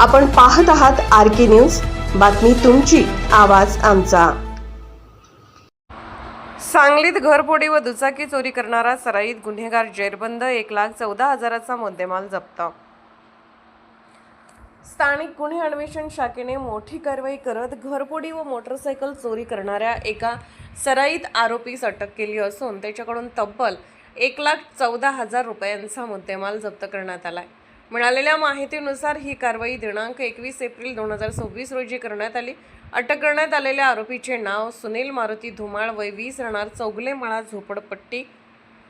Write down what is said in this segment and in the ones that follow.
आपण पाहत आहात RK न्यूज, बातमी तुमची, आवाज आमचा। सांगलीत घरफोडी व दुचाकी चोरी करणारा सराईत गुन्हेगार जेरबंद, 1,14,000चा मुद्देमाल जप्त। स्थानिक गुन्हे अन्वेषण शाखेने मोठी कारवाई करत घरफोडी व मोटरसायकल चोरी करणाऱ्या एका सराईत आरोपीस अटक केली असून त्याच्याकडून तब्बल 1,14,000 रुपयांचा मुद्देमाल जप्त करण्यात आलाय। मिळालेल्या माहितीनुसार ही कारवाई दिनांक 21 एप्रिल 2026 रोजी करण्यात आली। अटक करण्यात आलेल्या आरोपीचे नाव सुनील मारुती धुमाळ, वय 20, राहणार चौगले मळा, झोपडपट्टी,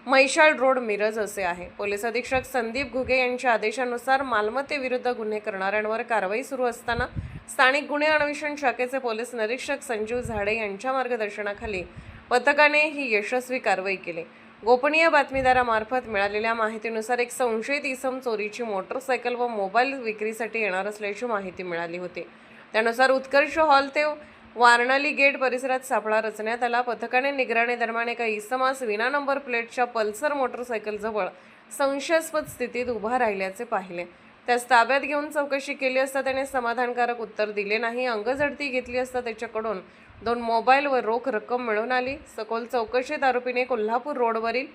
म्हैसाळ रोड, मिरज असे आहे। पोलीस अधीक्षक संदीप घुगे यांच्या आदेशानुसार मालमत्तेविरुद्ध गुन्हे करणाऱ्यांवर कारवाई सुरू असताना स्थानिक गुन्हे अन्वेषण शाखेचे पोलीस निरीक्षक संजीव झाडे यांच्या मार्गदर्शनाखाली पथकाने ही यशस्वी कारवाई केली। गोपनीय बातमीदारामार्फत मिळालेल्या माहितीनुसार एक संशयित इसम चोरीची मोटरसायकल व मोबाईल विक्रीसाठी येणार असल्याची माहिती मिळाली होती। त्यानुसार उत्कर्ष हॉल ते वारणाली गेट परिसरात सापळा रचण्यात आला। पथकाने निगराणी दरम्यान एका इसमास विना नंबर प्लेटच्या पल्सर मोटरसायकल जवळ संशयास्पद स्थितीत उभा राहिल्याचे पाहिले। त्यास ताब्यात घेऊन चौकशी केली असता त्याने समाधानकारक उत्तर दिले नाही। अंगझडती घेतली असता त्याच्याकडून 2 मोबाईल व रोख रक्कम मिळून आली। सखोल चौकशीत आरोपीने कोल्हापूर रोडवरील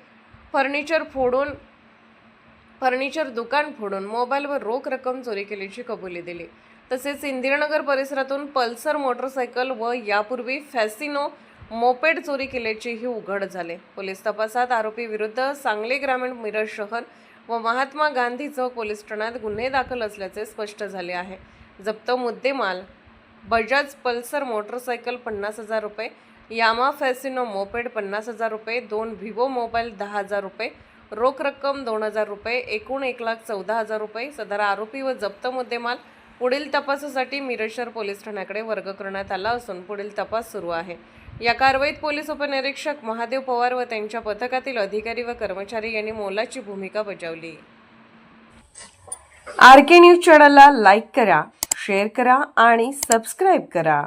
फर्निचर दुकान फोडून मोबाईल व रोख रक्कम चोरी केल्याची कबुली दिली। तसेच इंदिरानगर परिसरातून पल्सर मोटरसायकल व यापूर्वी फॅसिनो मोपेड चोरी केल्याचेही उघड झाले। पोलीस तपासात आरोपी विरुद्ध सांगली ग्रामीण, मिरज शहर व महात्मा गांधी चौक पोलीस ठाण्यात गुन्हे दाखल असल्याचे स्पष्ट झाले आहे। जप्त मुद्देमाल: बजाज पल्सर मोटरसायकल 50,000 रुपये, यामा फॅसिनो मोपेड 50,000 रुपये, 2 व्हिवो मोबाईल 10,000 रुपये, रोख रक्कम 2,000 रुपये, एकूण 1,14,000 रुपये। सदर आरोपी व जप्त मुद्देमाल पुढील तपासासाठी मिरज शहर पोलीस ठाण्याकडे वर्ग करण्यात आला असून पुढील तपास सुरू आहे। या कारवाईत पोलीस उपनिरीक्षक महादेव पवार व त्यांच्या पथकातील अधिकारी व कर्मचारी यांनी मोलाची भूमिका बजावली। RK न्यूज चॅनलला लाईक करा, शेअर करा आणि सबस्क्राईब करा।